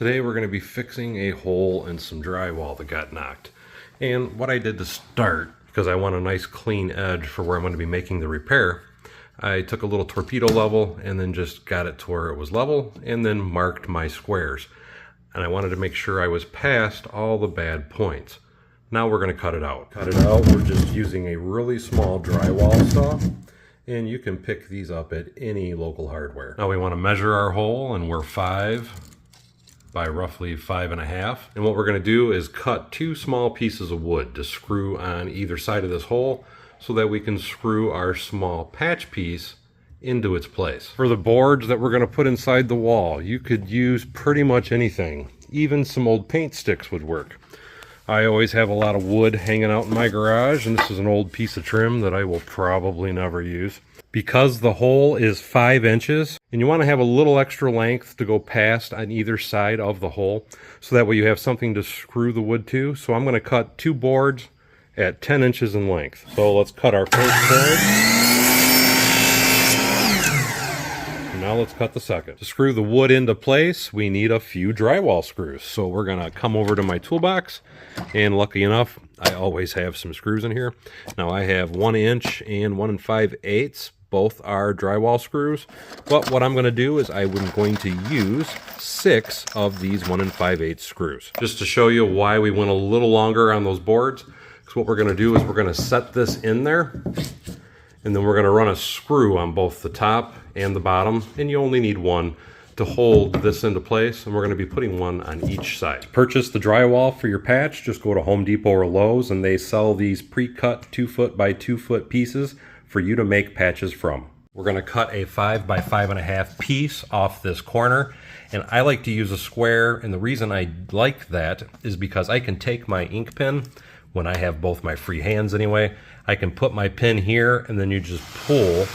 Today we're going to be fixing a hole in some drywall that got knocked. And what I did to start, because I want a nice clean edge for where I'm going to be making the repair, I took a little torpedo level and then just got it to where it was level and then marked my squares. And I wanted to make sure I was past all the bad points. Now we're going to cut it out. We're just using a really small drywall saw. And you can pick these up at any local hardware. Now we want to measure our hole, and we're 5 by roughly 5.5. And what we're going to do is cut 2 small pieces of wood to screw on either side of this hole so that we can screw our small patch piece into its place. For the boards that we're going to put inside the wall, you could use pretty much anything. Even some old paint sticks would work. I always have a lot of wood hanging out in my garage, and this is an old piece of trim that I will probably never use. Because the hole is 5 inches, and you want to have a little extra length to go past on either side of the hole, so that way you have something to screw the wood to. So I'm going to cut 2 boards at 10 inches in length. So let's cut our first board. Now let's cut the second. To screw the wood into place, we need a few drywall screws. So we're gonna come over to my toolbox, and lucky enough, I always have some screws in here. Now I have 1 inch and 1 5/8. Both are drywall screws. But what I'm gonna do is I'm going to use 6 of these 1 5/8 screws. Just to show you why we went a little longer on those boards. Because what we're gonna do is we're gonna set this in there, and then we're going to run a screw on both the top and the bottom, and you only need 1 to hold this into place, and we're going to be putting 1 on each side. To purchase the drywall for your patch, just go to Home Depot or Lowe's, and they sell these pre-cut 2-foot by 2-foot pieces for you to make patches from. We're going to cut a 5 by 5.5 piece off this corner, and I like to use a square, and the reason I like that is because I can take my ink pen, when I have both my free hands anyway, I can put my pin here, and then you just pull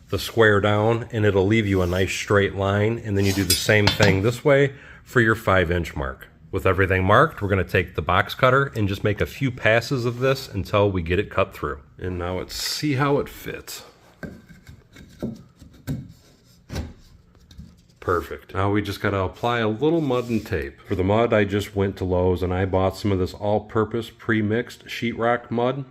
the square down and it'll leave you a nice straight line, and then you do the same thing this way for your 5-inch mark. With everything marked, we're going to take the box cutter and just make a few passes of this until we get it cut through. And now let's see how it fits. Perfect. Now we just got to apply a little mud and tape. For the mud, I just went to Lowe's and I bought some of this all-purpose pre-mixed sheetrock mud.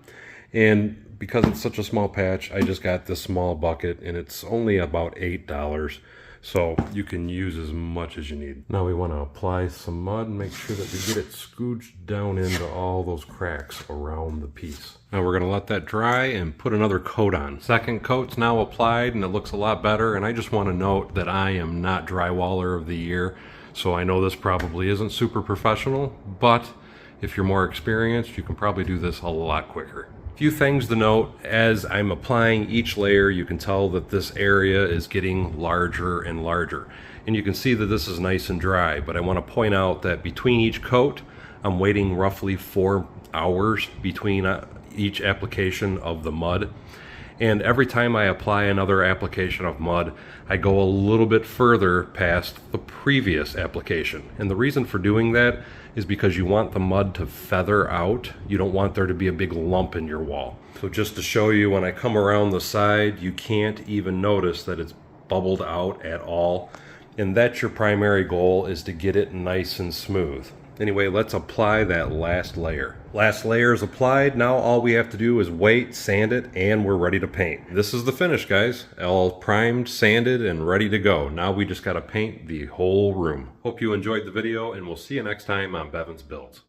And because it's such a small patch, I just got this small bucket, and it's only about $8. So you can use as much as you need. Now we want to apply some mud and make sure that we get it scooched down into all those cracks around the piece. Now we're going to let that dry and put another coat on. Second coat's now applied and it looks a lot better, and I just want to note that I am not Drywaller of the Year, so I know this probably isn't super professional, but if you're more experienced, you can probably do this a lot quicker. Few things to note: as I'm applying each layer, you can tell that this area is getting larger and larger, and you can see that this is nice and dry. But I want to point out that between each coat, I'm waiting roughly 4 hours between each application of the mud, and every time I apply another application of mud, I go a little bit further past the previous application. And the reason for doing that is because you want the mud to feather out. You don't want there to be a big lump in your wall. So just to show you, when I come around the side, you can't even notice that it's bubbled out at all. And that's your primary goal, is to get it nice and smooth. Anyway, let's apply that last layer. Last layer is applied. Now all we have to do is wait, sand it, and we're ready to paint. This is the finish, guys. All primed, sanded, and ready to go. Now we just got to paint the whole room. Hope you enjoyed the video, and we'll see you next time on Bevins Builds.